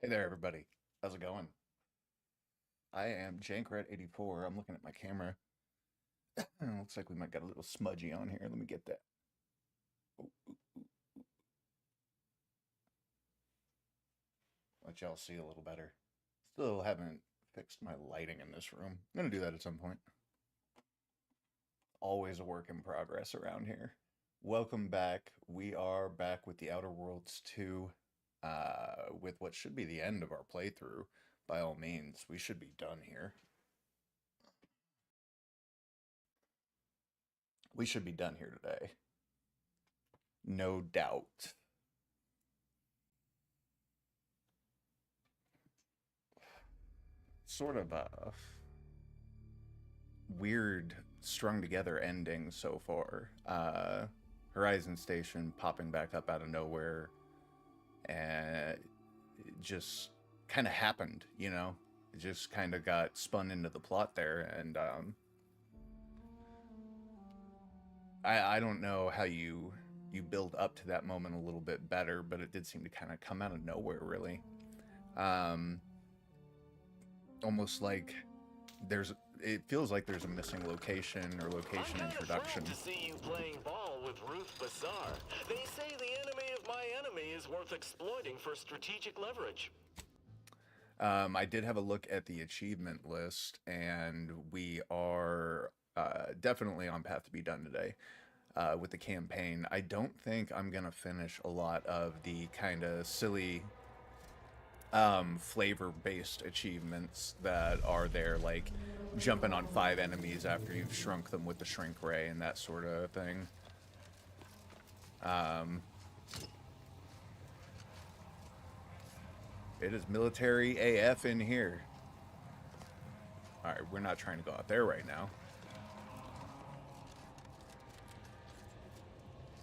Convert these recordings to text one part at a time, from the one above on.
Hey there, everybody. How's it going? I am Jankrat84. I'm looking at my camera. Looks like we might got a little smudgy on here. Let me get that. Oh, let y'all see a little better. Still haven't fixed my lighting in this room. I'm gonna do that at some point. Always a work in progress around here. Welcome back. We are back with The Outer Worlds 2, with what should be the end of our playthrough. By all means, we should be done here. We should be done here today. No doubt. Sort of a weird strung together ending so far. Horizon Station popping back up out of nowhere, and it just kind of happened, you know? It just kind of got spun into the plot there, and I don't know how you build up to that moment a little bit better, but it did seem to kind of come out of nowhere, really. Um, Almost like it feels like there's a missing location or location introduction. To see you playing ball with Ruth Bassar. They say the enemy of my enemy is worth exploiting for strategic leverage. I did have a look at the achievement list, and we are definitely on path to be done today with the campaign. I don't think I'm gonna finish a lot of the kind of silly flavor-based achievements that are there, like jumping on 5 enemies after you've shrunk them with the shrink ray and that sort of thing. It is military AF in here. Alright, we're not trying to go out there right now.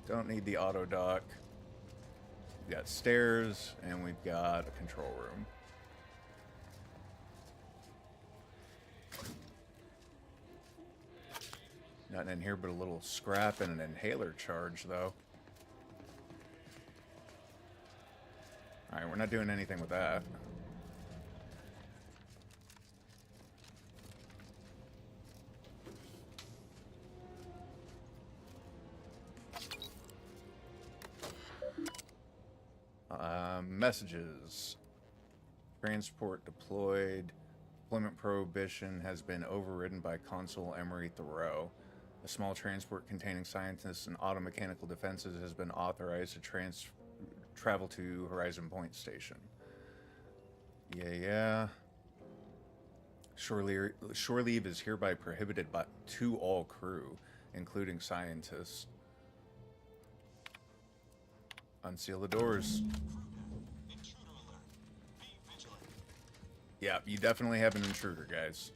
Don't need the auto dock. We've got stairs, and we've got a control room. Nothing in here but a little scrap and an inhaler charge, though. Alright, we're not doing anything with that. Messages. Transport deployed. Deployment prohibition has been overridden by Consul Emery Thoreau. A small transport containing scientists and automechanical defenses has been authorized to travel to Horizon Point Station. Yeah. Shore leave is hereby prohibited to all crew, including scientists. Unseal the doors. Yeah, you definitely have an intruder, guys.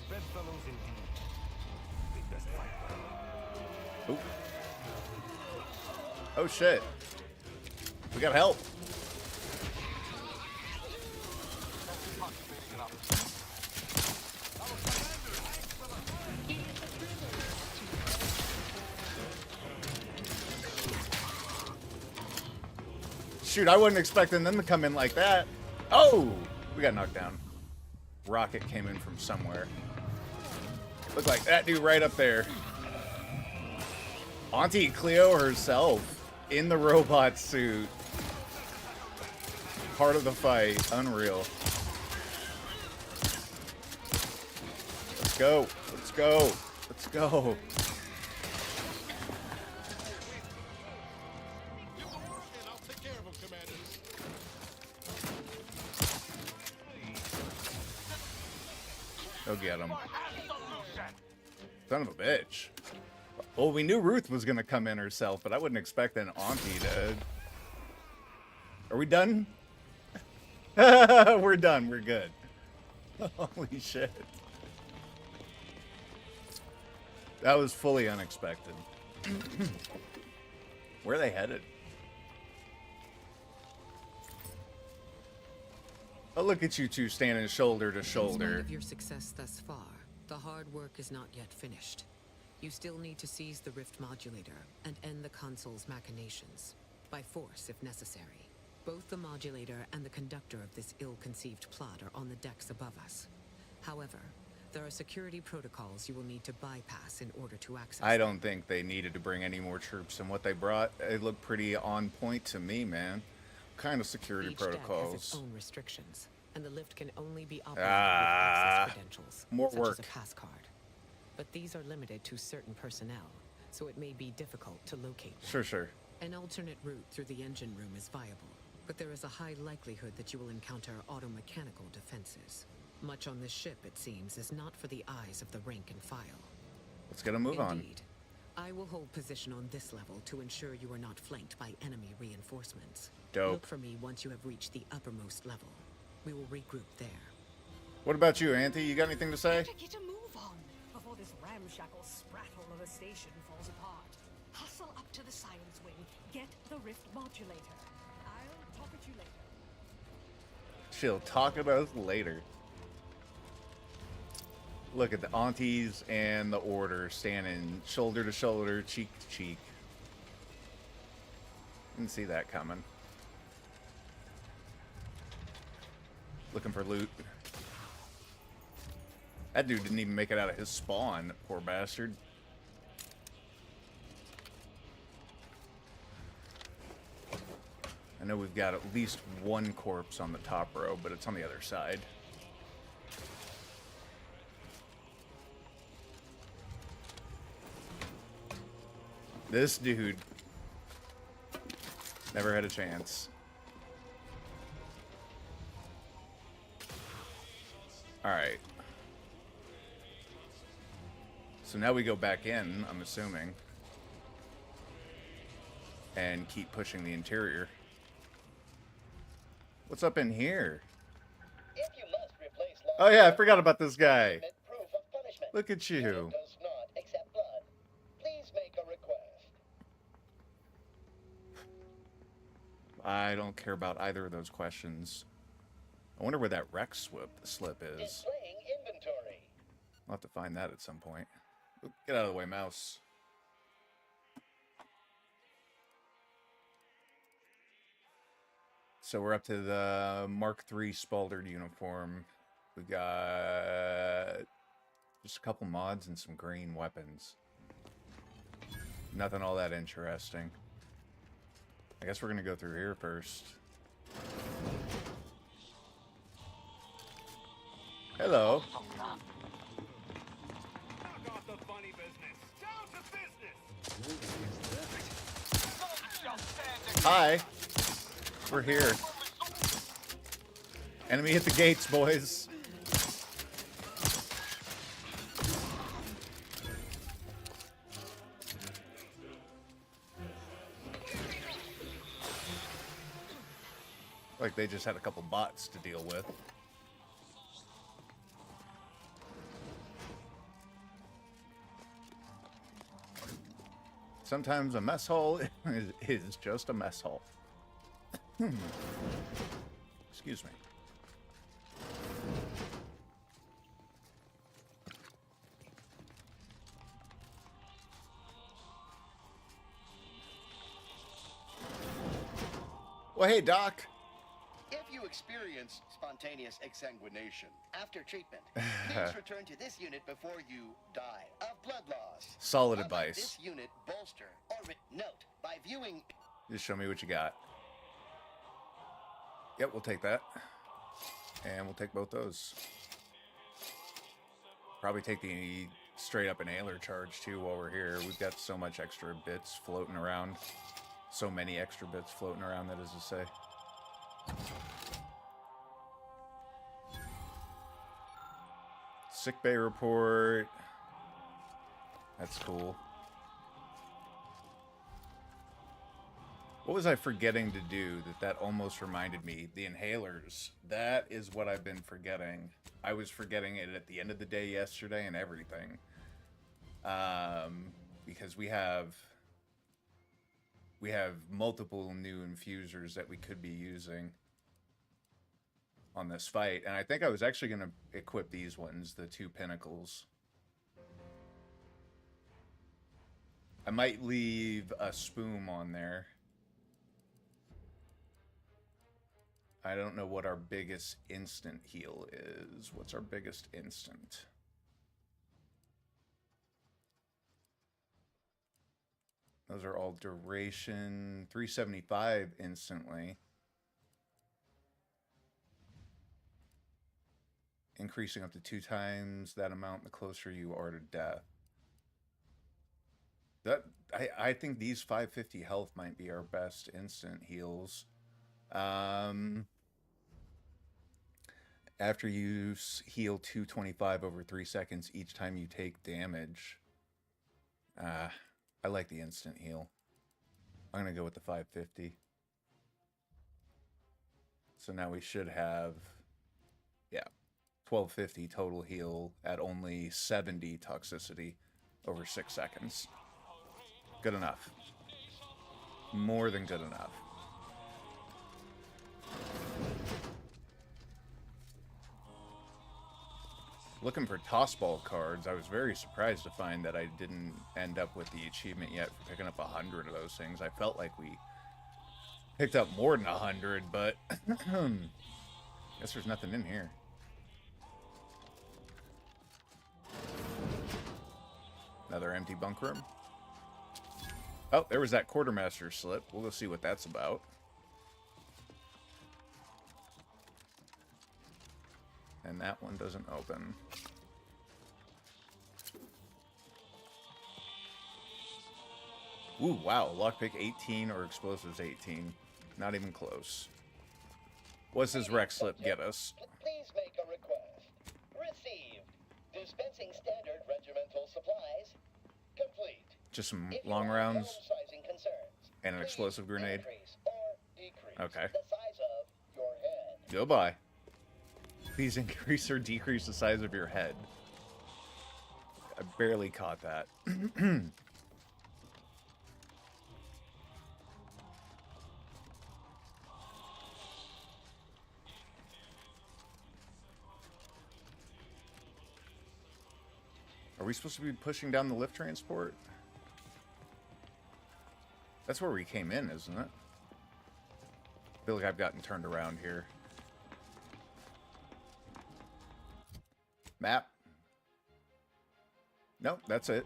Bedfellows indeed. They best fight well. Oop. Oh shit. We got help. Shoot, I wasn't expecting them to come in like that. Oh! We got knocked down. Rocket came in from somewhere. Looked like that dude right up there. Auntie Cleo herself in the robot suit. Part of the fight. Unreal. Let's go. Let's go. Let's go. Go get him. Son of a bitch. Well, we knew Ruth was gonna come in herself, but I wouldn't expect an auntie to... Are we done? We're done. We're good. Holy shit. That was fully unexpected. Where are they headed? Oh, look at you two standing shoulder to shoulder. In spite of your success thus far, the hard work is not yet finished. You still need to seize the Rift Modulator and end the console's machinations. By force, if necessary. Both the modulator and the conductor of this ill-conceived plot are on the decks above us. However, there are security protocols you will need to bypass in order to access I them. don't think they needed to bring any more troops than what they brought. It looked pretty on point to me, man. What kind of security Each deck has its protocols? own restrictions, and the lift can only be operated with access credentials, more such work. as a pass card. But these are limited to certain personnel, so it may be difficult to locate them. Sure. An alternate route through the engine room is viable, but there is a high likelihood that you will encounter automechanical defenses. Much on this ship, it seems, is not for the eyes of the rank and file. Let's get a move on. Indeed. I will hold position on this level to ensure you are not flanked by enemy reinforcements. Dope. Look for me once you have reached the uppermost level. We will regroup there. What about you, Auntie? You got anything to say? Get a move on before this ramshackle sprattle of a station falls apart. Hustle up to the science wing. Get the Rift Modulator. I'll talk at you later. She'll talk about us later. Look at the aunties and the order standing shoulder to shoulder, cheek to cheek. Didn't see that coming. Looking for loot. That dude didn't even make it out of his spawn, poor bastard. I know we've got at least one corpse on the top row, but it's on the other side. This dude never had a chance. Alright. So now we go back in, I'm assuming. And keep pushing the interior. What's up in here? If you must replace Oh yeah, I forgot about this guy. proof of punishment. Look at Unit you. does not accept blood. Please make a request. I don't care about either of those questions. I wonder where that Rex slip is. Displaying inventory. I'll have to find that at some point. Oop, get out of the way, mouse. So we're up to the Mark III Spaldered uniform. We got just a couple mods and some green weapons. Nothing all that interesting. I guess we're gonna go through here first. Hello. Knock off the funny business. Down to business. Hi. We're here. Enemy hit the gates, boys. Like they just had a couple bots to deal with. Sometimes a mess hall is just a mess hall. Excuse me. Well, hey, Doc. If you experience spontaneous exsanguination after treatment, please return to this unit before you die of blood loss. Solid How about advice. This unit bolster orbit note by viewing. Just show me what you got. Yep, we'll take that. And we'll take both those. Probably take the straight up inhaler charge too while we're here. We've got so much extra bits floating around. So many extra bits floating around, that is to say. Sick bay report. That's cool. What was I forgetting to do that almost reminded me? The inhalers. That is what I've been forgetting. I was forgetting it at the end of the day yesterday and everything. Because we have multiple new infusers that we could be using on this fight. And I think I was actually going to equip these ones, the 2 pinnacles. I might leave a spoon on there. I don't know what our biggest instant heal is. What's our biggest instant? Those are all duration. 375 instantly. Increasing up to 2 times that amount the closer you are to death. That I think these 550 health might be our best instant heals. After you heal 225 over 3 seconds each time you take damage. I like the instant heal. I'm going to go with the 550. So now we should have, yeah, 1250 total heal at only 70 toxicity over 6 seconds. Good enough. More than good enough. Looking for toss ball cards, I was very surprised to find that I didn't end up with the achievement yet for picking up 100 of those things. I felt like we picked up more than 100, but guess there's nothing in here. Another empty bunk room. Oh, there was that quartermaster slip. We'll go see what that's about. And that one doesn't open. Ooh, wow. Lockpick 18 or explosives 18. Not even close. What's this Rex slip get us? Please make a request. Received. Dispensing standard regimental supplies. Complete. Just some If you long have rounds downsizing concerns, and an please explosive grenade. increase or decrease Okay. the size of your head. Goodbye. Please increase or decrease the size of your head. I barely caught that. Are we supposed to be pushing down the lift transport? That's where we came in, isn't it? I feel like I've gotten turned around here. Map. Nope, that's it.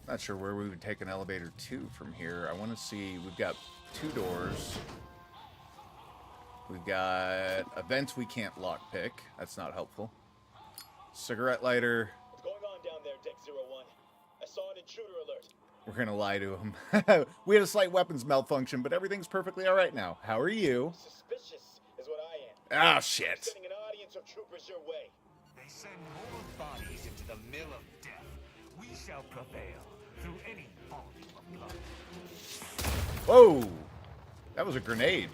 Not sure where we would take an elevator to from here. I want to see. We've got 2 doors. We've got events we can't lockpick. That's not helpful. Cigarette lighter. What's going on down there, Deck 01? I saw an intruder alert. We're gonna lie to him. We had a slight weapons malfunction, but everything's perfectly all right now. How are you? Suspicious is what I am. Ah, shit. Sending an audience of troopers your way. They send more bodies into the mill of death. We shall prevail through any volume of blood. Whoa! That was a grenade.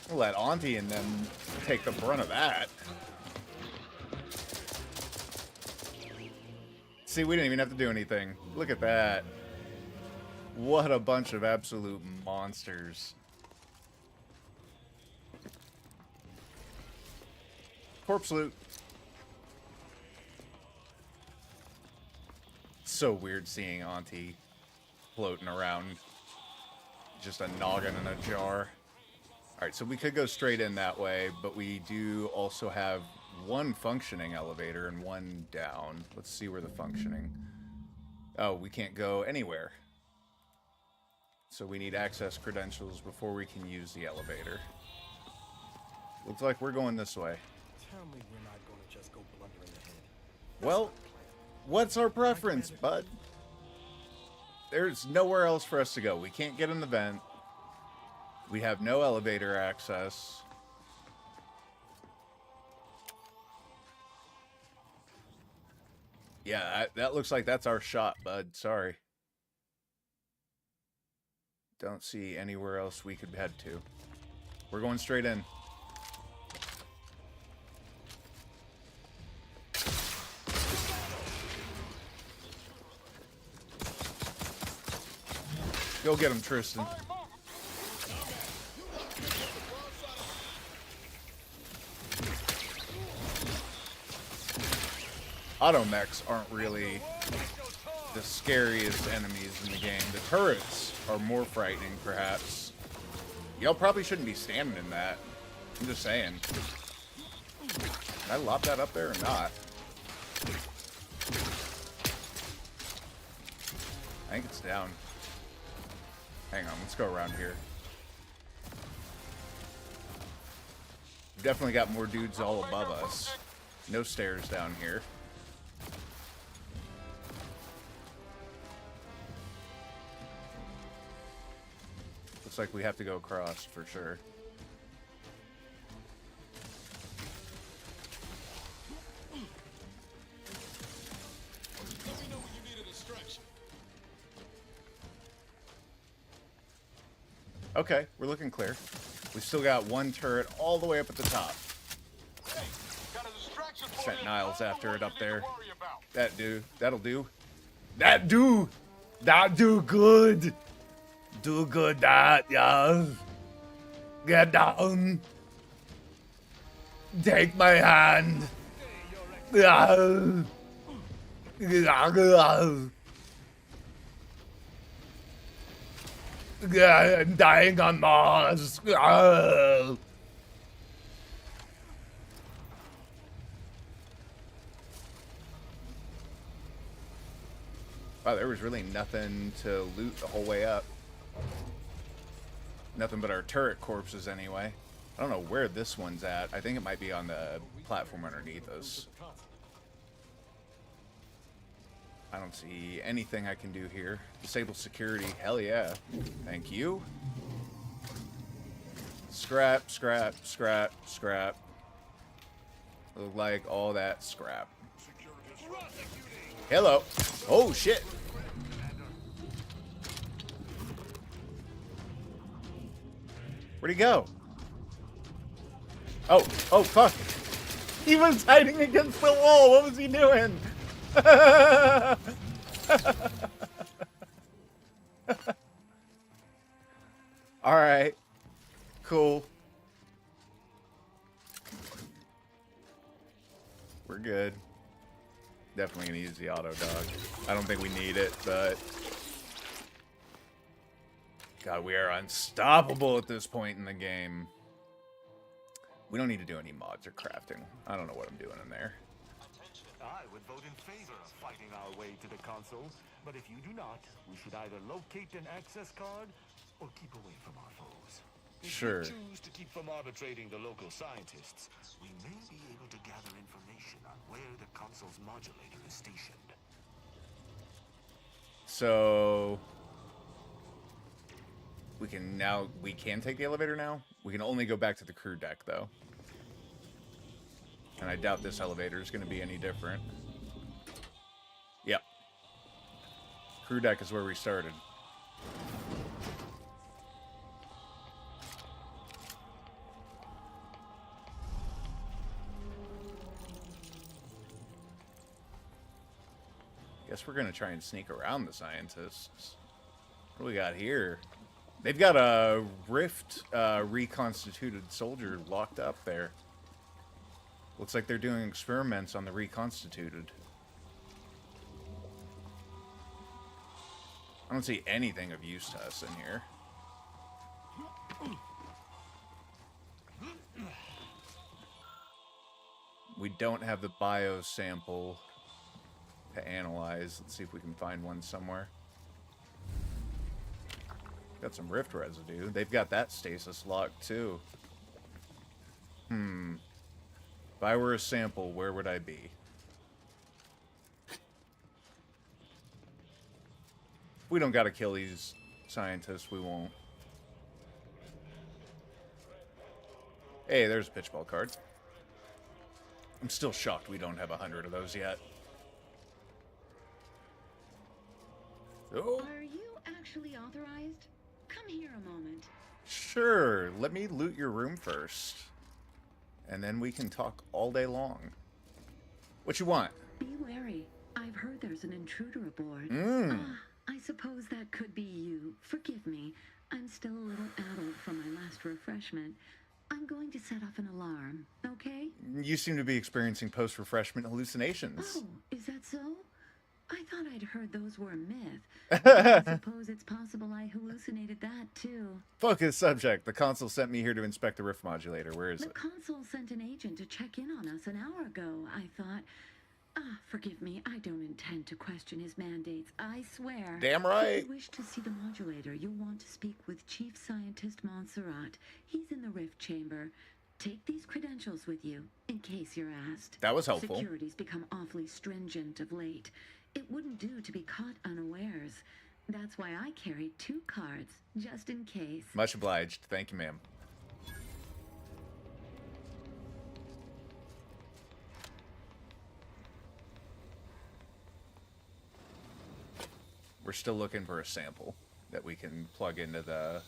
We'll let Auntie and them take the brunt of that. See, we didn't even have to do anything. Look at that. What a bunch of absolute monsters. Corpse loot. So weird seeing Auntie floating around. Just a noggin in a jar. Alright, so we could go straight in that way, but we do also have 1 functioning elevator and 1 down. Let's see where the functioning... Oh, we can't go anywhere. So we need access credentials before we can use the elevator. Looks like we're going this way. Tell me we're not going to just go blundering ahead. Well, what's our preference, bud? There's nowhere else for us to go. We can't get in the vent. We have no elevator access. Yeah, that looks like that's our shot, bud. Sorry. Don't see anywhere else we could head to. We're going straight in. Go get him, Tristan. automechs aren't really the scariest enemies in the game. The turrets are more frightening, perhaps. Y'all probably shouldn't be standing in that. I'm just saying. Did I lop that up there or not? I think it's down. Hang on, let's go around here. We've definitely got more dudes all above us. No stairs down here. Looks like we have to go across for sure. Okay, we're looking clear. We still got one turret all the way up at the top. Sent Niles after it up there. That'll do. That do good. Do good, that, yeah. Get down. Take my hand. Yeah. I'm dying on Mars. Wow, there was really nothing to loot the whole way up. Nothing but our turret corpses anyway. I don't know where this one's at. I think it might be on the platform underneath us. I don't see anything I can do here. Disable security. Hell yeah. Thank you. Scrap, scrap, scrap, scrap. Look like all that scrap. Hello. Oh, shit. Where'd he go? Oh, fuck. He was hiding against the wall. What was he doing? Alright. Cool. We're good. Definitely gonna use the auto dog. I don't think we need it, but... God, we are unstoppable at this point in the game. We don't need to do any mods or crafting. I don't know what I'm doing in there. I would vote in favor of fighting our way to the console, but if you do not, we should either locate an access card or keep away from our foes. Sure. If we choose to keep from arbitrating the local scientists, we may be able to gather information on where the console's modulator is stationed. So... we can take the elevator now? We can only go back to the crew deck, though. And I doubt this elevator is going to be any different. Yep. Crew deck is where we started. Guess we're going to try and sneak around the scientists. What do we got here? They've got a Rift reconstituted soldier locked up there. Looks like they're doing experiments on the reconstituted. I don't see anything of use to us in here. We don't have the bio sample to analyze. Let's see if we can find one somewhere. Got some Rift residue. They've got that stasis locked too. If I were a sample, where would I be? If we don't gotta kill these scientists, we won't. Hey, there's a pitchball card. I'm still shocked we don't have 100 of those yet. Oh. Are you actually authorized? Come here a moment. Sure, let me loot your room first. And then we can talk all day long. What you want? Be wary. I've heard there's an intruder aboard. I suppose that could be you. Forgive me. I'm still a little addled from my last refreshment. I'm going to set off an alarm, okay? You seem to be experiencing post-refreshment hallucinations. Oh, is that so? I thought I'd heard those were a myth. I suppose it's possible I hallucinated that too. Focus subject. The console sent me here to inspect the rift modulator. Where is The it? console sent an agent to check in on us an hour ago. I thought, forgive me, I don't intend to question his mandates, I swear. Damn If right. you wish to see the modulator, you'll want to speak with Chief Scientist Montserrat. He's in the rift chamber. Take these credentials with you, in case you're asked. That was helpful. Security's become awfully stringent of late. It wouldn't do to be caught unawares. That's why I carry 2 cards, just in case. Much obliged. Thank you, ma'am. We're still looking for a sample that we can plug into the...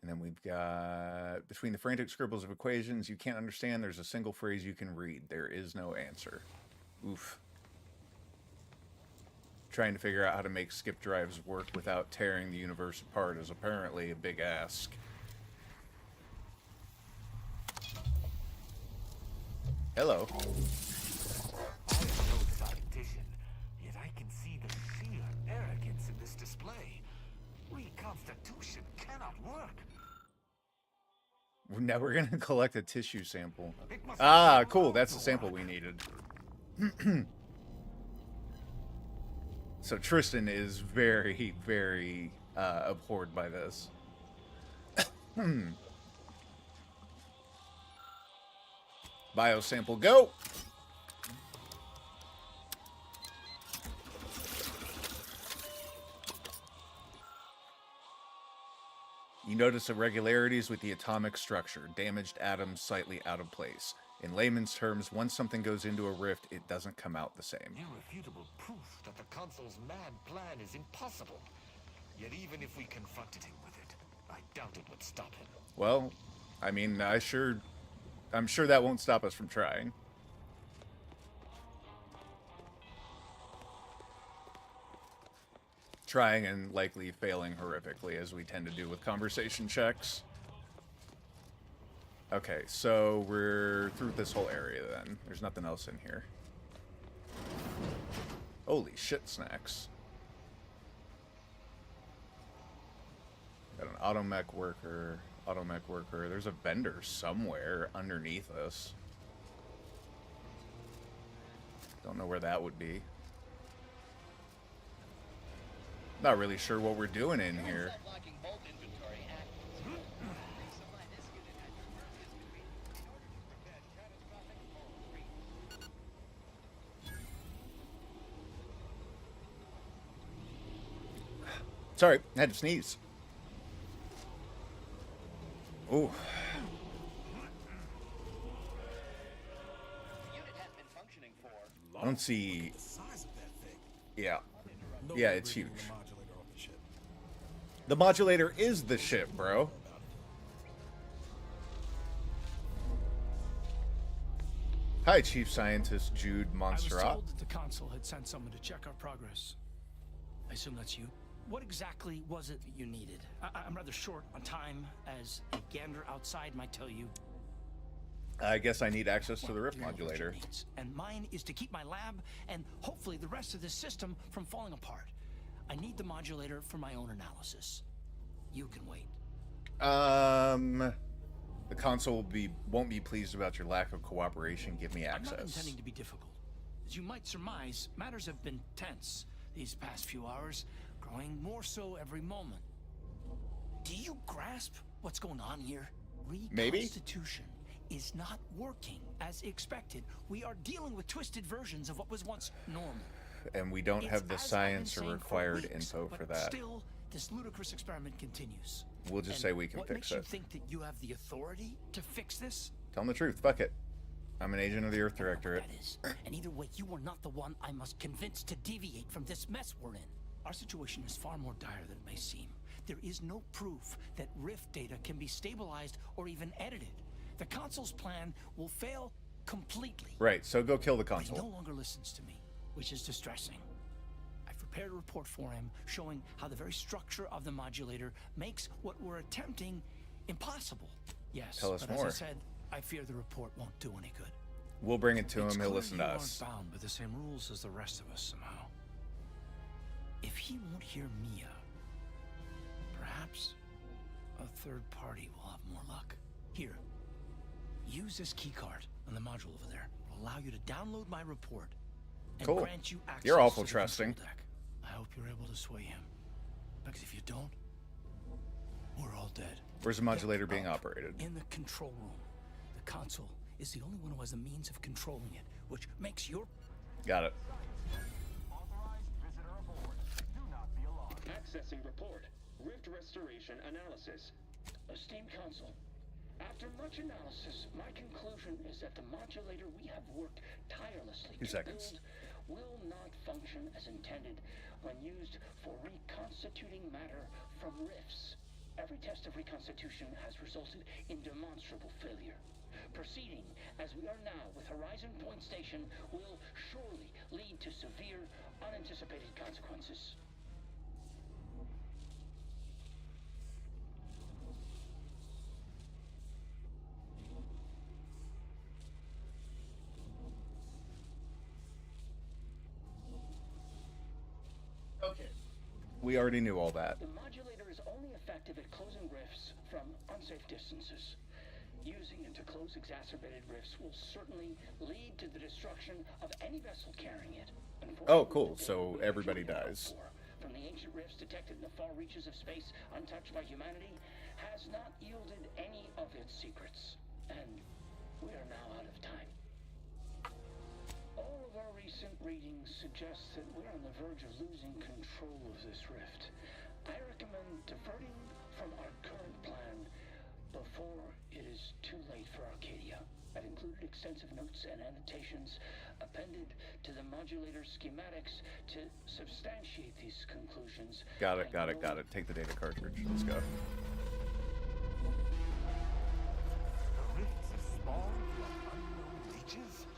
And then we've got, between the frantic scribbles of equations you can't understand, there's a single phrase you can read. There is no answer. Oof. Trying to figure out how to make skip drives work without tearing the universe apart is apparently a big ask. Hello. I am no statistician, yet I can see the sheer arrogance in this display. Reconstitution cannot work. Now we're going to collect a tissue sample. It must Ah, be cool. wrong That's to the sample work. we needed. So Tristan is very, very abhorred by this. Biosample, go! You notice irregularities with the atomic structure, damaged atoms slightly out of place. In layman's terms, once something goes into a rift, it doesn't come out the same. Irrefutable proof that the console's mad plan is impossible. Yet even if we confronted him with it, I doubt it would stop him. Well, I mean, I'm sure that won't stop us from trying. Trying and likely failing horrifically, as we tend to do with conversation checks. Okay, so we're through this whole area then. There's nothing else in here. Holy shit, snacks. Got an automech worker. There's a vendor somewhere underneath us. Don't know where that would be. Not really sure what we're doing in here. Sorry, I had to sneeze. Ooh. I don't see... The size of that thing. Yeah. No Yeah, way it's bringing huge. the modulator off the ship. The modulator is the ship, bro. Hi, Chief Scientist Jude I was Montserrat. told that the console had sent someone to check our progress. I assume that's you. What exactly was it that you needed? I'm rather short on time, as a gander outside might tell you. I guess I need access to the rift You know what your modulator. needs, and mine is to keep my lab and hopefully the rest of this system from falling apart. I need the modulator for my own analysis. You can wait. The console won't be pleased about your lack of cooperation. Give me I'm not access. intending to be difficult. As you might surmise, matters have been tense these past few hours, growing more so every moment. Do you grasp what's going on here? Maybe. Reconstitution is not working as expected. We are dealing with twisted versions of what was once normal. And we don't It's have the as I've been science or saying for required weeks, info but for that. Still, this ludicrous experiment continues. We'll just And say we can what fix makes it. you think that you have the authority to fix this? Tell them the truth. Fuck it. I'm an agent of the Earth Directorate. That is. And either way, you are not the one I must convince to deviate from this mess we're in. Our situation is far more dire than it may seem. There is no proof that Rift data can be stabilized or even edited. The console's plan will fail completely. Right, so go kill the But he no console. longer listens to me, which is distressing. I've prepared a report for him showing how the very structure of the modulator makes what we're attempting impossible. Yes, Tell us but more. as I said, I fear the report won't do any good. We'll bring it to It's him. He'll clear listen to you us. aren't bound by the same rules as the rest of us somehow. If he won't hear Mia, perhaps a third party will have more luck. Here, use this keycard on the module over there. It'll allow you to download my report and Cool. grant you access You're awful to the control trusting. deck. I hope you're able to sway him, because if you don't, we're all dead. Where's the modulator Pick being up operated? in the control room. The console is the only one who has the means of controlling it, which makes your... Got it. Authorized visitor aboard. Do not be alarmed. Accessing report. Rift restoration analysis. Esteemed Council, after much analysis, my conclusion is that the modulator we have worked tirelessly 2 to seconds. build will not function as intended when used for reconstituting matter from rifts. Every test of reconstitution has resulted in demonstrable failure. Proceeding as we are now with Horizon Point Station will surely lead to severe, unanticipated consequences. Okay. We already knew all that. The modulator is only effective at closing rifts from unsafe distances. Using it to close exacerbated rifts will certainly lead to the destruction of any vessel carrying it. Oh, cool. So everybody dies. From the ancient rifts detected in the far reaches of space, untouched by humanity, has not yielded any of its secrets. And we are now out of time. All of our recent readings suggest that we're on the verge of losing control of this rift. I recommend diverting from our current plan before it is too late for Arcadia. I've included extensive notes and annotations appended to the modulator schematics to substantiate these conclusions. Got it. Take the data cartridge. Let's go. The rifts have spawned from unknown reaches?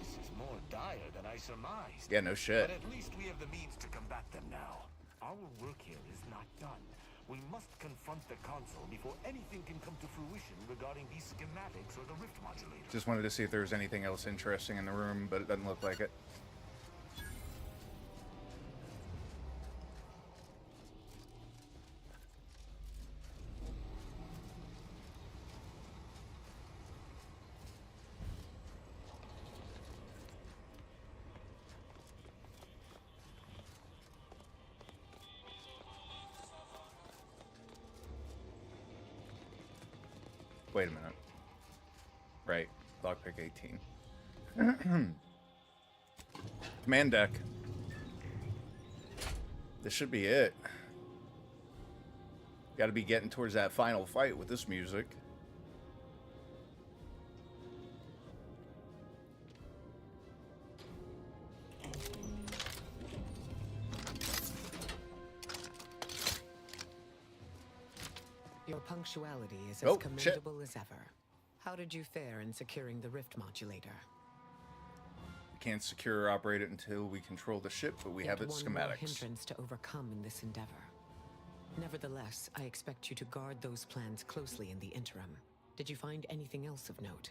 This is more dire than I surmised. Yeah, no shit. But at least we have the means to combat them now. Our work here is not done. We must confront the console before anything can come to fruition regarding these schematics or the rift modulator. Just wanted to see if there was anything else interesting in the room, but it doesn't look like it. Wait a minute. Right. Lockpick 18. Command deck. This should be it. Got to be getting towards that final fight with this music. Your punctuality is Oh, as commendable as ever. How did you fare in securing the rift modulator? We can't secure or operate it until we control the ship, but we Yet have its one more schematics. hindrance to overcome in this endeavor. Nevertheless, I expect you to guard those plans closely in the interim. Did you find anything else of note?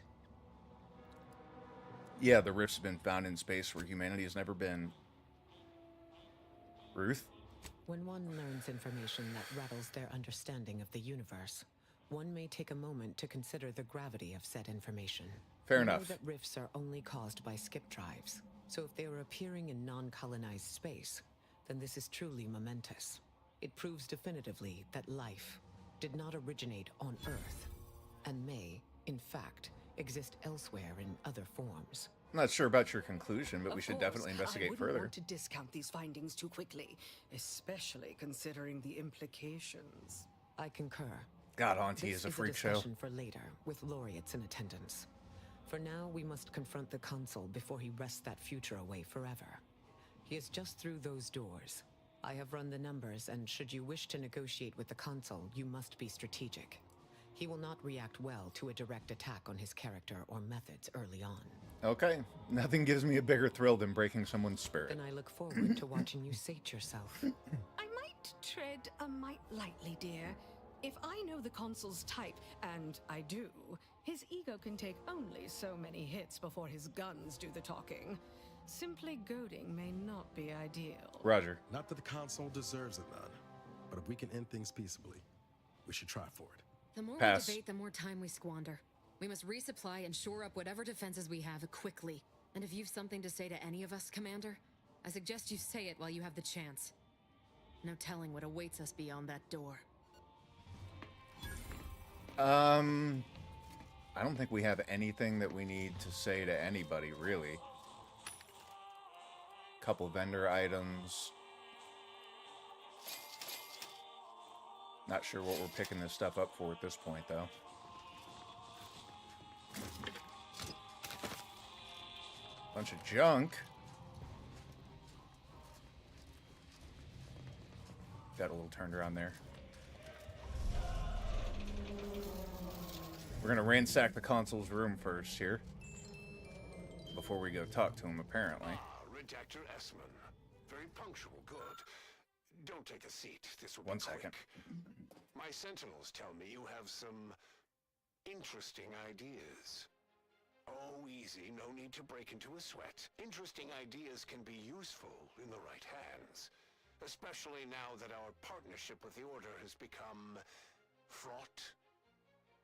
Yeah, the rifts have been found in space where humanity has never been. Ruth? When one learns information that rattles their understanding of the universe, one may take a moment to consider the gravity of said information. Fair We know enough. that rifts are only caused by skip drives, so if they are appearing in non-colonized space, then this is truly momentous. It proves definitively that life did not originate on Earth, and may, in fact, exist elsewhere in other forms. I'm not sure about your conclusion, but we Of should course, definitely I investigate wouldn't further. want to discount these findings too quickly, especially considering the implications. I concur. God, Auntie This is a is a freak show. discussion for later, with laureates in attendance. For now, we must confront the consul before he wrests that future away forever. He is just through those doors. I have run the numbers, and should you wish to negotiate with the consul, you must be strategic. He will not react well to a direct attack on his character or methods early on. Okay, nothing gives me a bigger thrill than breaking someone's spirit. Then I look forward to watching you sate yourself. I might tread a mite lightly, dear. If I know the consul's type, and I do, his ego can take only so many hits before his guns do the talking. Simply goading may not be ideal. Roger. Not that the console deserves it, none. But if we can end things peaceably, we should try for it. The more Pass. we debate, the more time we squander. We must resupply and shore up whatever defenses we have quickly. And if you've something to say to any of us, Commander, I suggest you say it while you have the chance. No telling what awaits us beyond that door. I don't think we have anything that we need to say to anybody, really. Couple vendor items. Not sure what we're picking this stuff up for at this point, though. Bunch of junk. Got a little turned around there. We're gonna ransack the consul's room first here. Before we go talk to him, apparently. Redactor Esmond. Very punctual, good. Don't take a seat. This will be One second. quick. My sentinels tell me you have some interesting ideas. Oh, easy. No need to break into a sweat. Interesting ideas can be useful in the right hands. Especially now that our partnership with the Order has become fraught.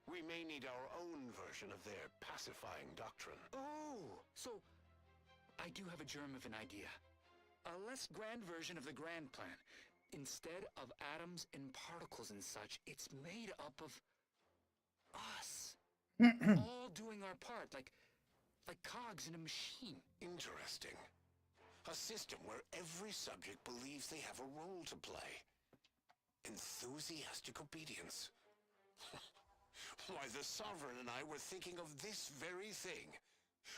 We may need our own version of their pacifying doctrine. Oh, so I do have a germ of an idea. A less grand version of the grand plan. Instead of atoms and particles and such, it's made up of us. All doing our part, like cogs in a machine. Interesting. A system where every subject believes they have a role to play. Enthusiastic obedience. Why, the Sovereign and I were thinking of this very thing.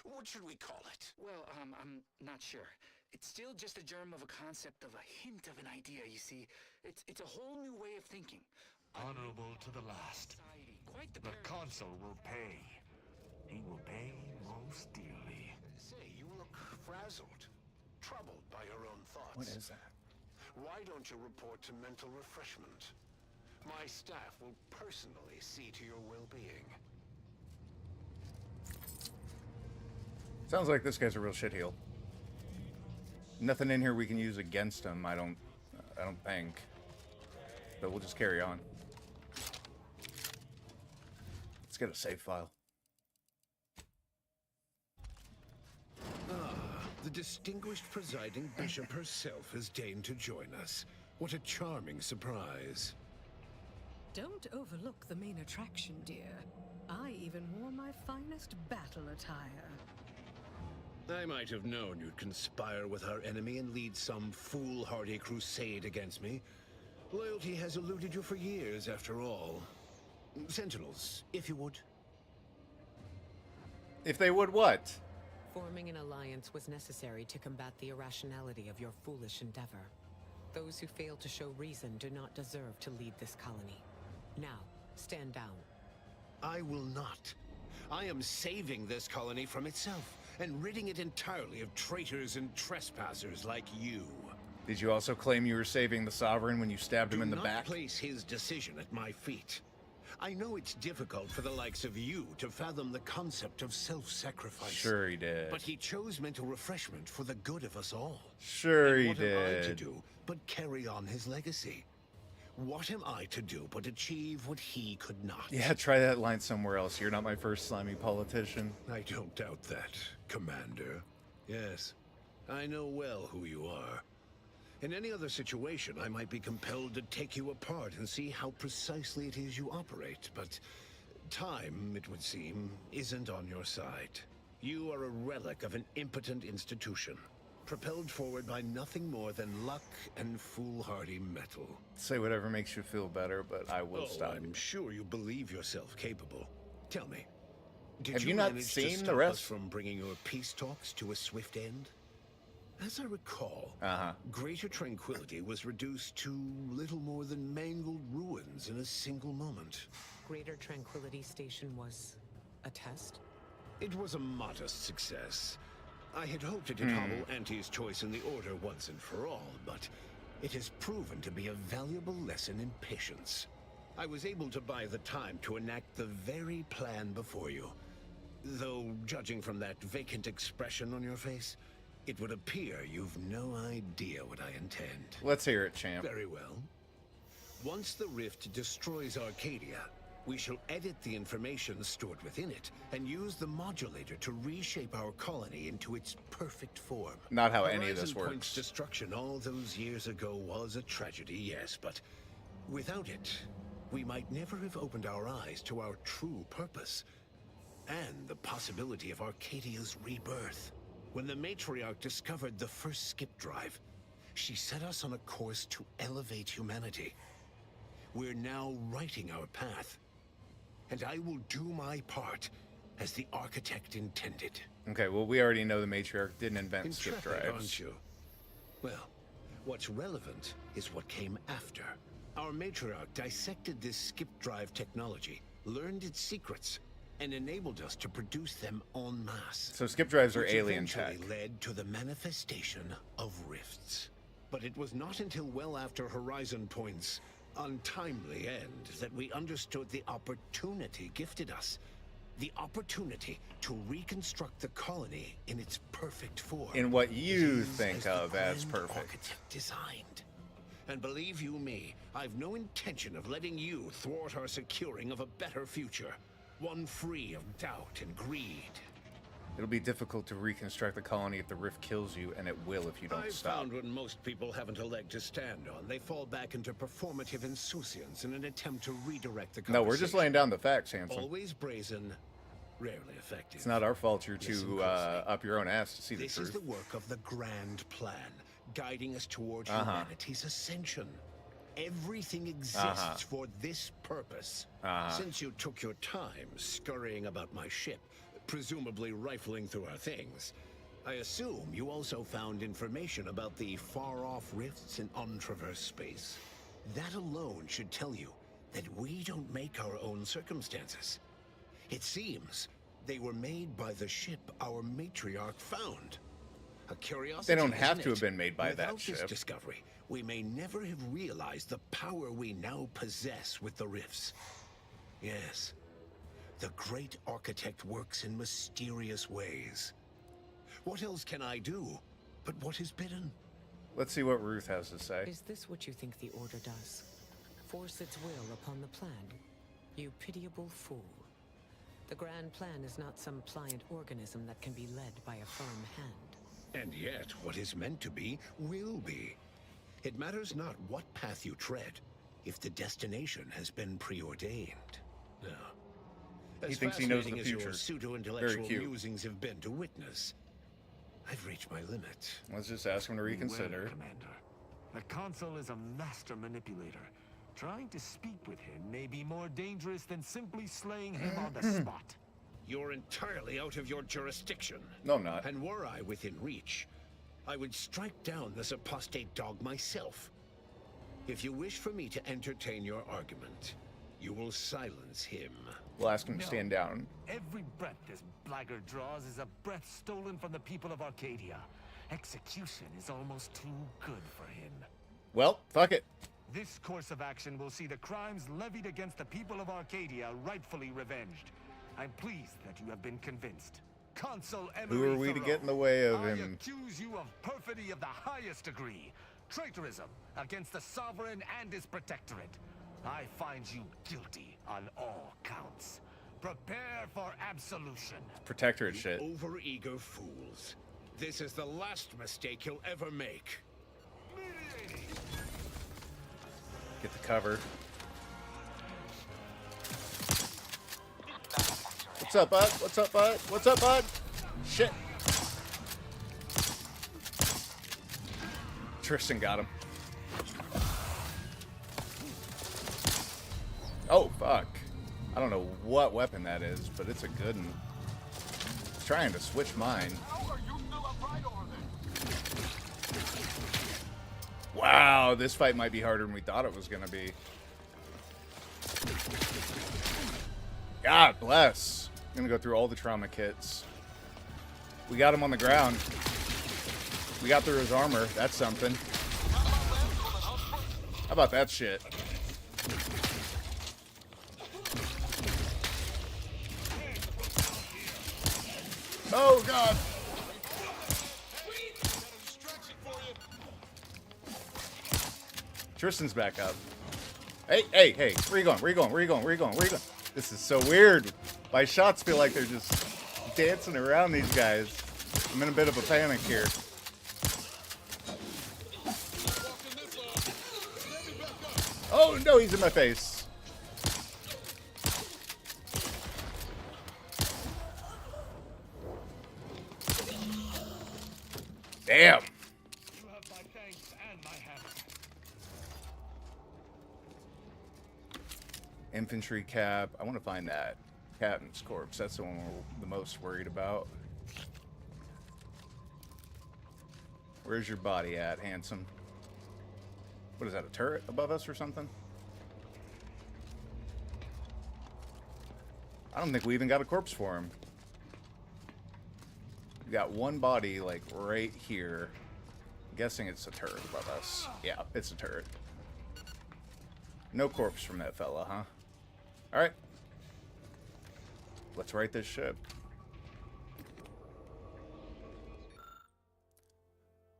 What should we call it? Well, I'm not sure. It's still just a germ of a concept, of a hint of an idea, you see. It's a whole new way of thinking. Honorable to the last. Quite the consul will pay. He will pay most dearly. Say, you look frazzled. Troubled by your own thoughts. What is that? Why don't you report to mental refreshment? My staff will personally see to your well-being. Sounds like this guy's a real shitheel. Nothing in here we can use against him, I don't think. But we'll just carry on. Let's get a save file. The distinguished presiding bishop herself has deigned to join us. What a charming surprise. Don't overlook the main attraction, dear. I even wore my finest battle attire. I might have known you'd conspire with our enemy and lead some foolhardy crusade against me. Loyalty has eluded you for years, after all. Sentinels, if you would. If they would what? Forming an alliance was necessary to combat the irrationality of your foolish endeavor. Those who fail to show reason do not deserve to lead this colony. Now, stand down. I will not. I am saving this colony from itself and ridding it entirely of traitors and trespassers like you. Did you also claim you were saving the Sovereign when you stabbed him in the back? Do not place his decision at my feet. I know it's difficult for the likes of you to fathom the concept of self-sacrifice. Sure he did. But he chose mental refreshment for the good of us all. Sure he What am I to did. do but carry on his legacy? What am I to do but achieve what he could not? Yeah, try that line somewhere else. You're not my first slimy politician. I don't doubt that, Commander. Yes, I know well who you are. In any other situation, I might be compelled to take you apart and see how precisely it is you operate, but time, it would seem, isn't on your side. You are a relic of an impotent institution, propelled forward by nothing more than luck and foolhardy metal. Say whatever makes you feel better, but I will stop. I'm sure you believe yourself capable. Tell me, did Have you you not manage seen to the stop rest? us from bringing your peace talks to a swift end? As I recall, Greater Tranquility was reduced to little more than mangled ruins in a single moment. Greater Tranquility Station was a test? It was a modest success. I had hoped it would hobble Auntie's choice in the Order once and for all, but it has proven to be a valuable lesson in patience. I was able to buy the time to enact the very plan before you. Though, judging from that vacant expression on your face, it would appear you've no idea what I intend. Let's hear it, champ. Very well. Once the rift destroys Arcadia, we shall edit the information stored within it and use the modulator to reshape our colony into its perfect form. Not how any of this Horizon Point's works. destruction all those years ago was a tragedy, yes, but without it, we might never have opened our eyes to our true purpose and the possibility of Arcadia's rebirth. When the Matriarch discovered the first skip drive, she set us on a course to elevate humanity. We're now writing our path, and I will do my part as the architect intended. Okay, well, we already know the Matriarch didn't invent skip Intrepid, drives. aren't you? Well, what's relevant is what came after. Our Matriarch dissected this skip drive technology, learned its secrets, and enabled us to produce them en masse. So skip drives are which alien eventually tech. led to the manifestation of rifts. But it was not until well after Horizon Point's untimely end that we understood the opportunity gifted us. The opportunity to reconstruct the colony in its perfect form. In what you It is think the of as Grand perfect. Architect designed. And believe you me, I've no intention of letting you thwart our securing of a better future. One free of doubt and greed. It'll be difficult to reconstruct the colony if the rift kills you, and it will if you don't I've stop. found when most people haven't a leg to stand on, they fall back into performative insouciance in an attempt to redirect the conversation. No, we're just laying down the facts, Hanson. Always brazen, rarely effective. It's not our fault you're Listen too closely. up your own ass to see the This truth. is the work of the grand plan, guiding us towards Uh-huh. humanity's ascension. Everything exists for this purpose. Since you took your time scurrying about my ship, presumably rifling through our things, I assume you also found information about the far-off rifts in untraversed space. That alone should tell you that we don't make our own circumstances. It seems they were made by the ship our Matriarch found. A curiosity. They don't have isn't to have it? been made by Without that this ship. discovery, we may never have realized the power we now possess with the rifts. Yes, the great architect works in mysterious ways. What else can I do but what is bidden? Let's see what Ruth has to say. Is this what you think the Order does? Force its will upon the plan? You pitiable fool. The grand plan is not some pliant organism that can be led by a firm hand. And yet, what is meant to be, will be. It matters not what path you tread, if the destination has been preordained. Now, He as thinks he knows the fascinating as your future. pseudo-intellectual Very cute. musings have been to witness, I've reached my limit. Let's just ask him to reconsider. Well, Commander, the Consul is a master manipulator. Trying to speak with him may be more dangerous than simply slaying him on the spot. You're entirely out of your jurisdiction. No, I'm not. And were I within reach, I would strike down this apostate dog myself. If you wish for me to entertain your argument, you will silence him. We'll ask him to stand down. Every breath this blackguard draws is a breath stolen from the people of Arcadia. Execution is almost too good for him. Well, fuck it. This course of action will see the crimes levied against the people of Arcadia rightfully revenged. I'm pleased that you have been convinced. Consul Emery Who are we to Thoreau, get in the way of I him? accuse you of perfidy of the highest degree. Traitorism against the sovereign and his protectorate. I find you guilty on all counts. Prepare for absolution. Protectorate shit. Overeager fools. This is the last mistake you'll ever make. Get the cover. What's up, bud? What's up, bud? What's up, bud? Shit. Tristan got him. Oh, fuck. I don't know what weapon that is, but it's a good one. It's trying to switch mine. Wow, this fight might be harder than we thought it was going to be. God bless. I'm going to go through all the trauma kits. We got him on the ground. We got through his armor. That's something. How about that shit? Oh, God. Tristan's back up. Hey, hey, hey. Where you going? Where you going? Where you going? Where you going? Where you going? This is so weird. My shots feel like they're just dancing around these guys. I'm in a bit of a panic here. Oh, no, he's in my face. Damn. You have my thanks and my hammer. Infantry cap. I want to find that. Captain's corpse. That's the one we're the most worried about. Where's your body at, handsome? What is that, a turret above us or something? I don't think we even got a corpse for him. We got one body, like, right here. I'm guessing it's a turret above us. Yeah, it's a turret. No corpse from that fella, huh? Alright. Let's right this ship.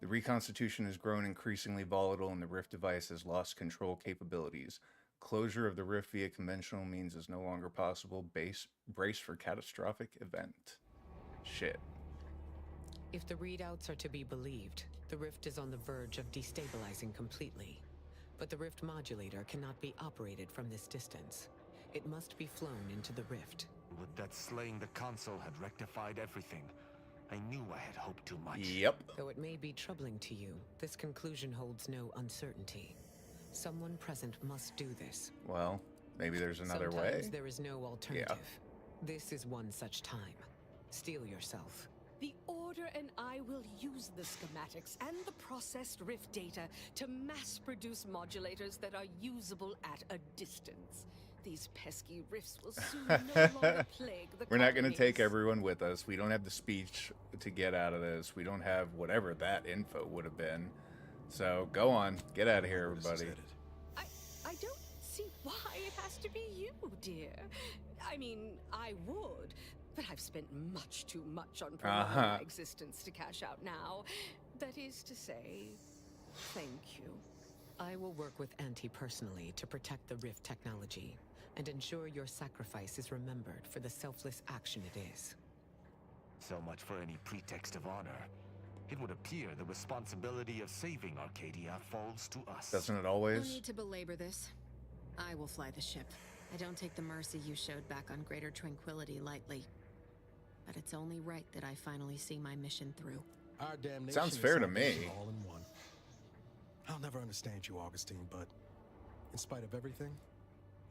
The reconstitution has grown increasingly volatile and the Rift device has lost control capabilities. Closure of the Rift via conventional means is no longer possible. Brace for catastrophic event. Shit. If the readouts are to be believed, the Rift is on the verge of destabilizing completely. But the Rift modulator cannot be operated from this distance. It must be flown into the Rift. Would that slaying the console had rectified everything? I knew I had hoped too much. Yep. Though it may be troubling to you, this conclusion holds no uncertainty. Someone present must do this. Well, maybe there's another Sometimes way. there is no alternative. This is one such time. Steel yourself. The Order and I will use the schematics and the processed Rift data to mass-produce modulators that are usable at a distance. These pesky Rifts will soon no longer plague the We're not going to take colonies. everyone with us. We don't have the speech to get out of this. We don't have whatever that info would have been. So go on. Get out of here, everybody. I don't see why it has to be you, dear. I mean, I would, but I've spent much too much on prolonging my existence to cash out now. That is to say, thank you. I will work with Auntie personally to protect the Rift technology and ensure your sacrifice is remembered for the selfless action it is. So much for any pretext of honor. It would appear the responsibility of saving Arcadia falls to us. Doesn't it always? No need to belabor this. I will fly the ship. I don't take the mercy you showed back on Greater Tranquility lightly. But it's only right that I finally see my mission through. Our damnation Sounds is fair to salvation me. All in one. I'll never understand you, Augustine, but in spite of everything,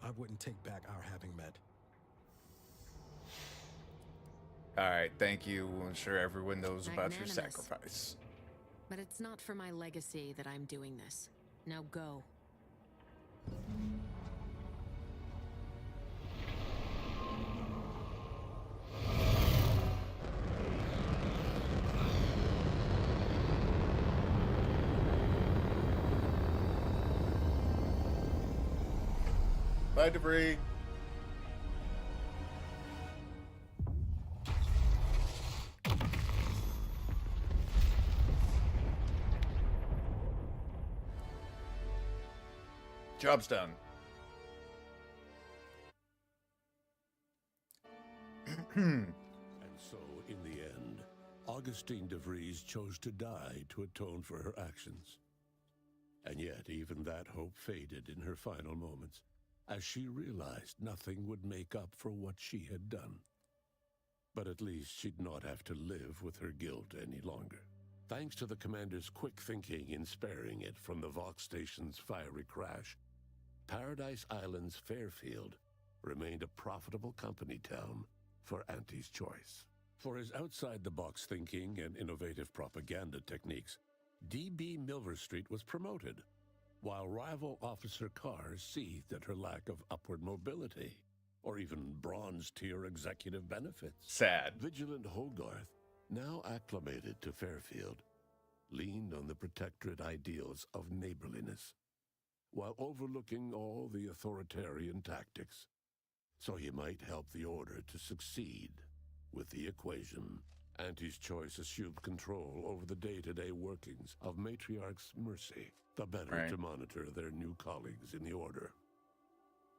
I wouldn't take back our having met. All right, thank you. I'm sure everyone knows about your Magnanimous. sacrifice. But it's not for my legacy that I'm doing this. Now go. Bye, debris. Job's done. And so, in the end, Augustine DeVries chose to die to atone for her actions. And yet, even that hope faded in her final moments, as she realized nothing would make up for what she had done. But at least she'd not have to live with her guilt any longer. Thanks to the commander's quick thinking in sparing it from the Vox station's fiery crash, Paradise Island's Fairfield remained a profitable company town for Auntie's choice. For his outside-the-box thinking and innovative propaganda techniques, D.B. Milverstreet was promoted, while rival Officer Carr seethed at her lack of upward mobility, or even bronze-tier executive benefits. Sad. Vigilant Hogarth, now acclimated to Fairfield, leaned on the protectorate ideals of neighborliness, while overlooking all the authoritarian tactics, so he might help the Order to succeed with the equation Auntie's Choice assumed control over the day-to-day workings of Matriarch's Mercy, the better to monitor their new colleagues in the Order.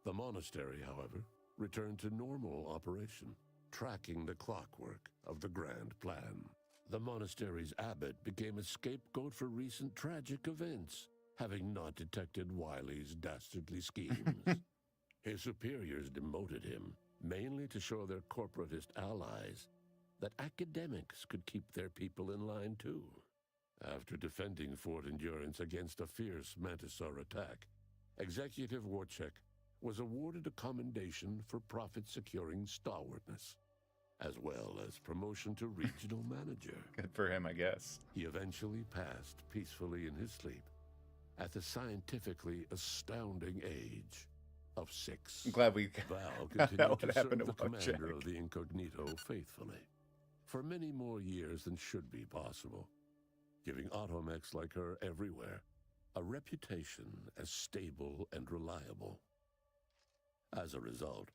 The monastery, however, returned to normal operation, tracking the clockwork of the grand plan. The monastery's abbot became a scapegoat for recent tragic events, having not detected Wiley's dastardly schemes. His superiors demoted him, mainly to show their corporatist allies that academics could keep their people in line too. After defending Fort Endurance against a fierce Mantisaur attack, Executive Warchek was awarded a commendation for profit-securing stalwartness, as well as promotion to regional manager. Good for him, I guess. He eventually passed peacefully in his sleep at the scientifically astounding age of 6. I'm glad we Val got out continued what to serve happened to the commander Wojciech. of the Incognito faithfully for many more years than should be possible, giving automechs like her everywhere a reputation as stable and reliable. As a result,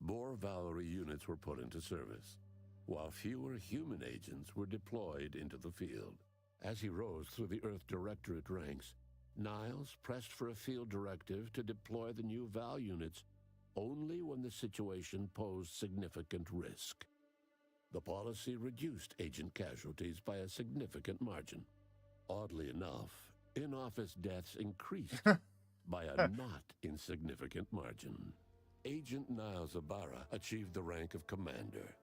more Valerie units were put into service, while fewer human agents were deployed into the field. As he rose through the Earth Directorate ranks, Niles pressed for a field directive to deploy the new Val units only when the situation posed significant risk. The policy reduced agent casualties by a significant margin. Oddly enough, in-office deaths increased by a not insignificant margin. Agent Niles Ibarra achieved the rank of commander,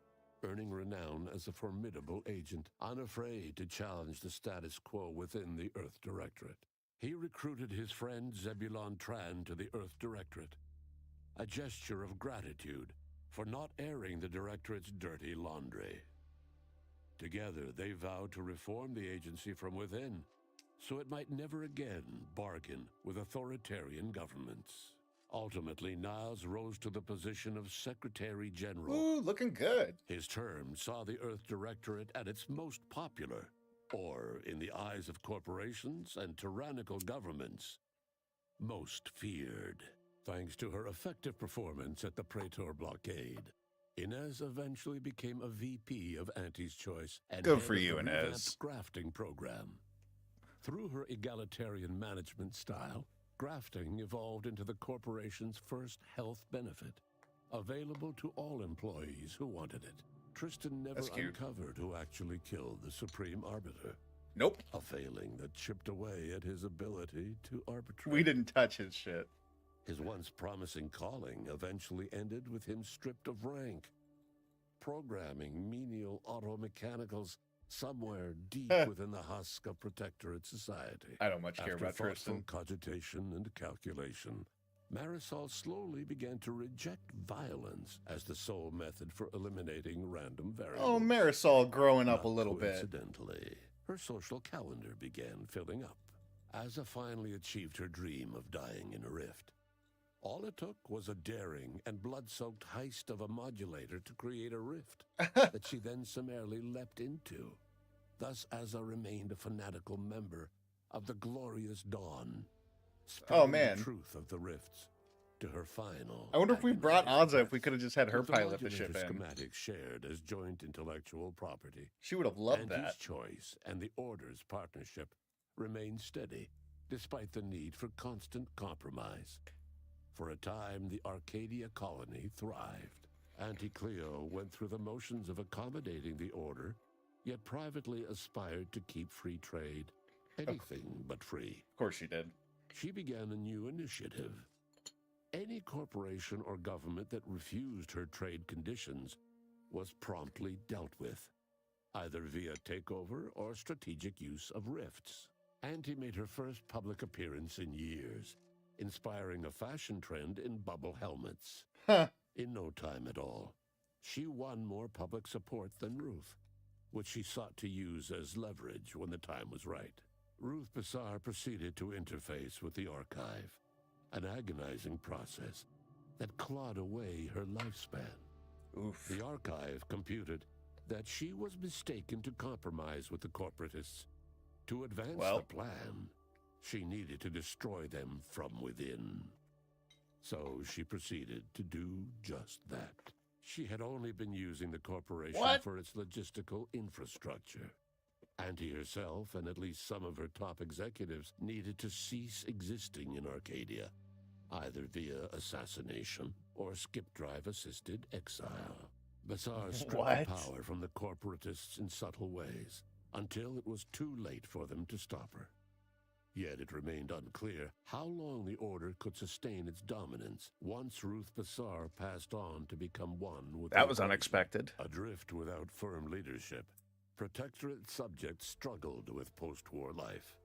earning renown as a formidable agent, unafraid to challenge the status quo within the Earth Directorate. He recruited his friend Zebulon Tran to the Earth Directorate, a gesture of gratitude for not airing the Directorate's dirty laundry. Together, they vowed to reform the agency from within, so it might never again bargain with authoritarian governments. Ultimately, Niles rose to the position of Secretary General. Ooh, looking good. His term saw the Earth Directorate at its most popular, or, in the eyes of corporations and tyrannical governments, most feared. Thanks to her effective performance at the Praetor blockade, Inez eventually became a VP of Auntie's Choice and Good head for of you, the Inez. revamped grafting program. Through her egalitarian management style, grafting evolved into the corporation's first health benefit, available to all employees who wanted it. Tristan never That's cute. uncovered who actually killed the Supreme Arbiter. Nope. A failing that chipped away at his ability to arbitrate. We didn't touch his shit. His once promising calling eventually ended with him stripped of rank, programming menial automechanicals somewhere deep within the husk of Protectorate society. I don't much care After about thoughtful Tristan. cogitation and calculation, Marisol slowly began to reject violence as the sole method for eliminating random variables. Oh, Marisol growing up Not a little bit. coincidentally, her social calendar began filling up. Asa finally achieved her dream of dying in a rift. All it took was a daring and blood-soaked heist of a modulator to create a rift that she then summarily leapt into. Thus, Asa remained a fanatical member of the Glorious Dawn, spreading man. the truth of the rifts to her final. I wonder if we brought agonizing Anza if we could have just had her with the pilot the modulator ship in. schematics shared as joint intellectual property. She would have loved Auntie's that. Choice and the Order's partnership remained steady, despite the need for constant compromise. For a time, the Arcadia colony thrived. Auntie Cleo went through the motions of accommodating the Order, yet privately aspired to keep free trade anything but free. Of course she did. She began a new initiative. Any corporation or government that refused her trade conditions was promptly dealt with, either via takeover or strategic use of rifts. Auntie made her first public appearance in years, inspiring a fashion trend in bubble helmets. In no time at all, she won more public support than Ruth, which she sought to use as leverage when the time was right. Ruth Bassar proceeded to interface with the Archive, an agonizing process that clawed away her lifespan. Oof. The Archive computed that she was mistaken to compromise with the corporatists. To advance the plan, she needed to destroy them from within. So she proceeded to do just that. She had only been using the corporation What? for its logistical infrastructure. Auntie herself and at least some of her top executives needed to cease existing in Arcadia, either via assassination or skip-drive-assisted exile. Bazaar stripped What? power from the corporatists in subtle ways, until it was too late for them to stop her. Yet it remained unclear how long the Order could sustain its dominance once Ruth Bazaar passed on to become one with That the was equation. unexpected. Adrift without firm leadership, Protectorate subjects struggled with post-war life.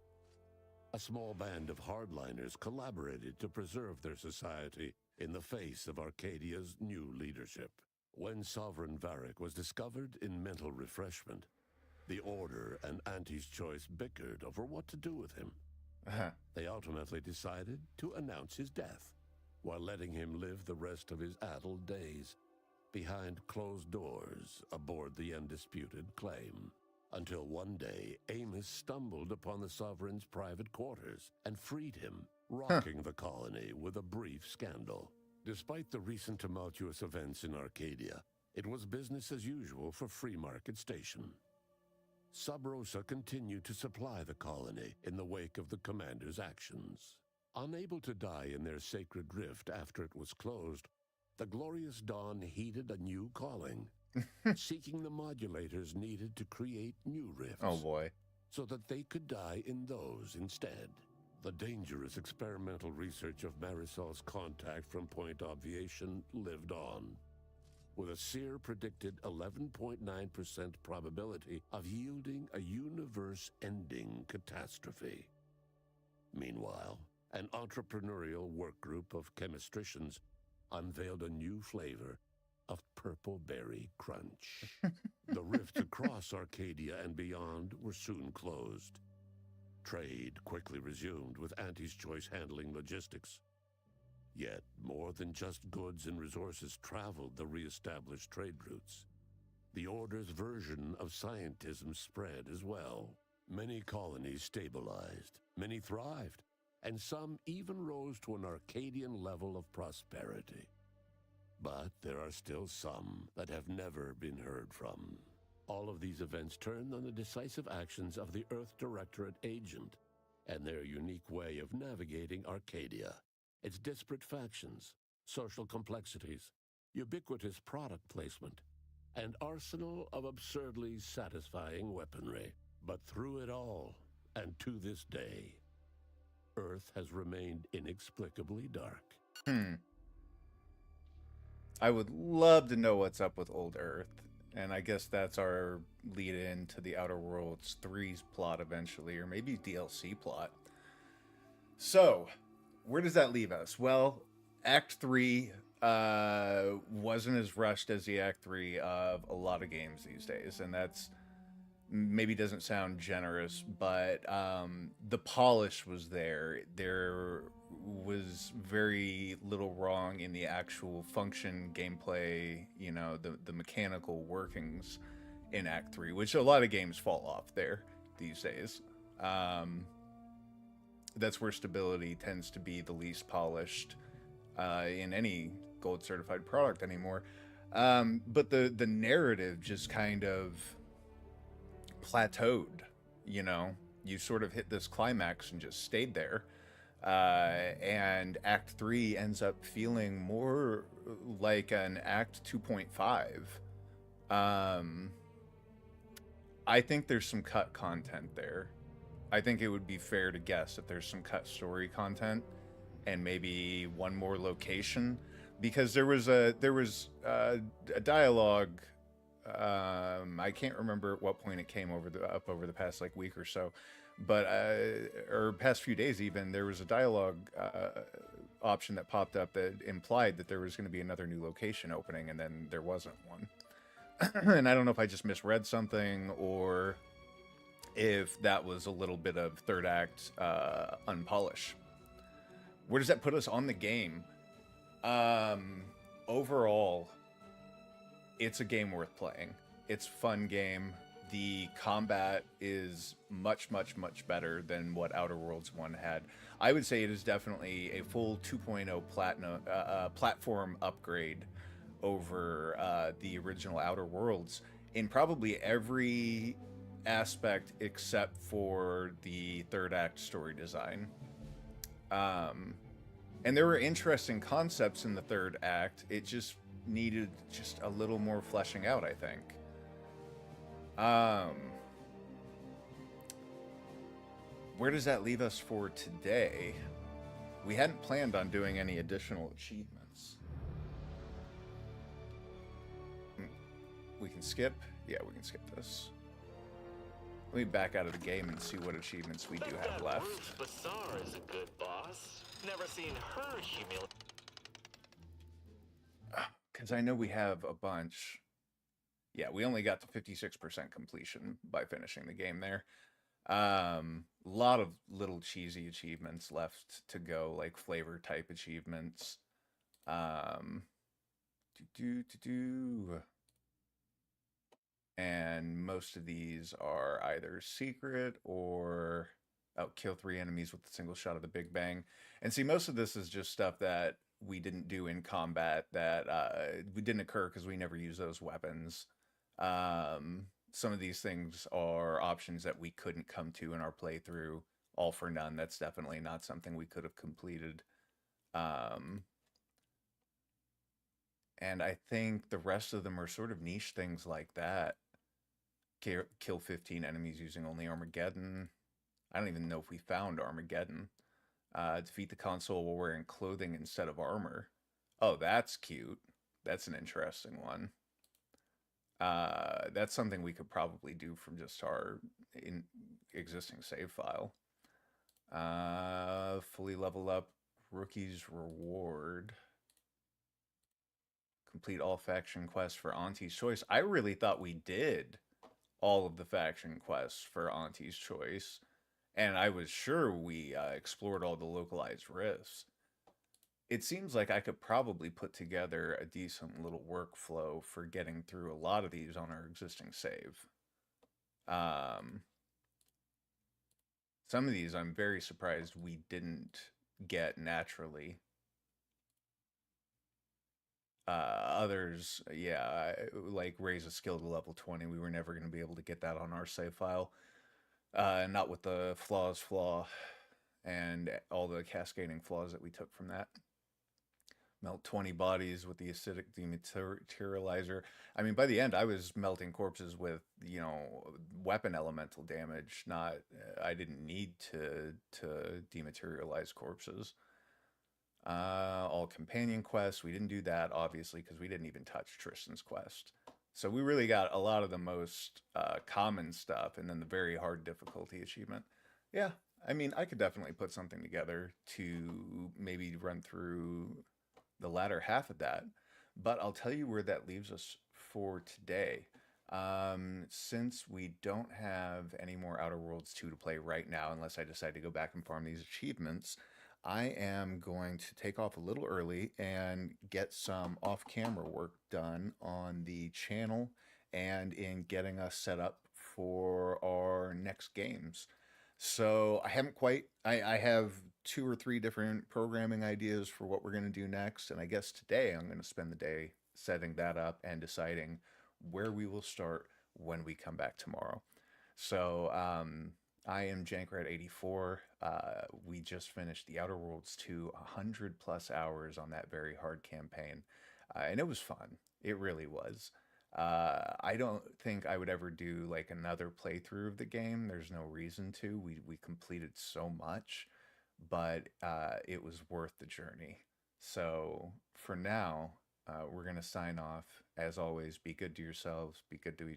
A small band of hardliners collaborated to preserve their society in the face of Arcadia's new leadership. When Sovereign Varric was discovered in mental refreshment, the Order and Auntie's Choice bickered over what to do with him. They ultimately decided to announce his death, while letting him live the rest of his addled days behind closed doors aboard the undisputed claim. Until one day, Amos stumbled upon the Sovereign's private quarters and freed him, rocking the colony with a brief scandal. Despite the recent tumultuous events in Arcadia, it was business as usual for Free Market Station. Sub Rosa continued to supply the colony in the wake of the commander's actions. Unable to die in their sacred rift after it was closed, the Glorious Dawn heeded a new calling, seeking the modulators needed to create new rifts. Oh boy. So that they could die in those instead. The dangerous experimental research of Marisol's contact from Point Obviation lived on, with a Seer predicted 11.9% probability of yielding a universe-ending catastrophe. Meanwhile, an entrepreneurial work group of chemistricians unveiled a new flavor of purple berry crunch. The rifts across Arcadia and beyond were soon closed. Trade quickly resumed, with Auntie's Choice handling logistics. Yet, more than just goods and resources traveled the re-established trade routes. The Order's version of scientism spread as well. Many colonies stabilized, many thrived, and some even rose to an Arcadian level of prosperity. But there are still some that have never been heard from. All of these events turned on the decisive actions of the Earth Directorate agent and their unique way of navigating Arcadia. Its disparate factions, social complexities, ubiquitous product placement, and arsenal of absurdly satisfying weaponry. But through it all, and to this day, Earth has remained inexplicably dark. I would love to know what's up with Old Earth. And I guess that's our lead in to the Outer Worlds 3's plot eventually, or maybe DLC plot. So, where does that leave us? Well, Act 3 wasn't as rushed as the Act 3 of a lot of games these days, and that's maybe doesn't sound generous, but the polish was there. There was very little wrong in the actual function, gameplay, you know, the mechanical workings in Act 3, which a lot of games fall off there these days. That's where stability tends to be the least polished in any gold certified product anymore. But the narrative just kind of plateaued, you know. You sort of hit this climax and just stayed there. And Act 3 ends up feeling more like an Act 2.5. I think there's some cut content there. I think it would be fair to guess that there's some cut story content and maybe one more location, because there was a dialogue. I can't remember at what point it came up over the past like week or so, but or past few days even, there was a dialogue option that popped up that implied that there was going to be another new location opening, and then there wasn't one. And I don't know if I just misread something or if that was a little bit of third act unpolish. Where does that put us on the game? Overall, it's a game worth playing. It's a fun game. The combat is much, much, much better than what Outer Worlds 1 had. I would say it is definitely a full 2.0 platform upgrade over the original Outer Worlds in probably every aspect except for the third act story design. And there were interesting concepts in the third act. It just needed just a little more fleshing out, I think. Where does that leave us for today? We hadn't planned on doing any additional achievements. We can skip? Yeah, we can skip this. Let me back out of the game and see what achievements we do have left. Ruth Bassar is a good boss. Never seen her humiliate. Because I know we have a bunch. Yeah, we only got to 56% completion by finishing the game there. A lot of little cheesy achievements left to go, like flavor type achievements. And most of these are either secret or kill 3 enemies with a single shot of the Big Bang. And see, most of this is just stuff that we didn't do in combat, that we didn't occur because we never use those weapons. Some of these things are options that we couldn't come to in our playthrough. All for none. That's definitely not something we could have completed. And I think the rest of them are sort of niche things like that. Kill 15 enemies using only Armageddon. I don't even know if we found Armageddon. Defeat the console while wearing clothing instead of armor. Oh, that's cute. That's an interesting one. That's something we could probably do from just our existing save file. Fully level up Rookie's Reward. Complete all faction quests for Auntie's Choice. I really thought we did all of the faction quests for Auntie's Choice. And I was sure we explored all the localized rifts. It seems like I could probably put together a decent little workflow for getting through a lot of these on our existing save. Some of these I'm very surprised we didn't get naturally. Others, yeah, like raise a skill to level 20. We were never going to be able to get that on our save file. Not with the flaw and all the cascading flaws that we took from that. Melt 20 bodies with the acidic dematerializer. I mean, by the end, I was melting corpses with, you know, weapon elemental damage. Not, I didn't need to dematerialize corpses. All companion quests. We didn't do that, obviously, because we didn't even touch Tristan's quest. So we really got a lot of the most common stuff, and then the very hard difficulty achievement. Yeah, I mean, I could definitely put something together to maybe run through the latter half of that. But I'll tell you where that leaves us for today. Since we don't have any more Outer Worlds 2 to play right now, unless I decide to go back and farm these achievements, I am going to take off a little early and get some off-camera work done on the channel and in getting us set up for our next games. So I haven't quite, I have 2 or 3 different programming ideas for what we're going to do next. And I guess today I'm going to spend the day setting that up and deciding where we will start when we come back tomorrow. So, I am Jankrat84. We just finished the Outer Worlds 2, 100+ hours on that very hard campaign. And it was fun. It really was. I don't think I would ever do like another playthrough of the game. There's no reason to. We completed so much, but it was worth the journey. So for now, we're going to sign off. As always, be good to yourselves, be good to each other.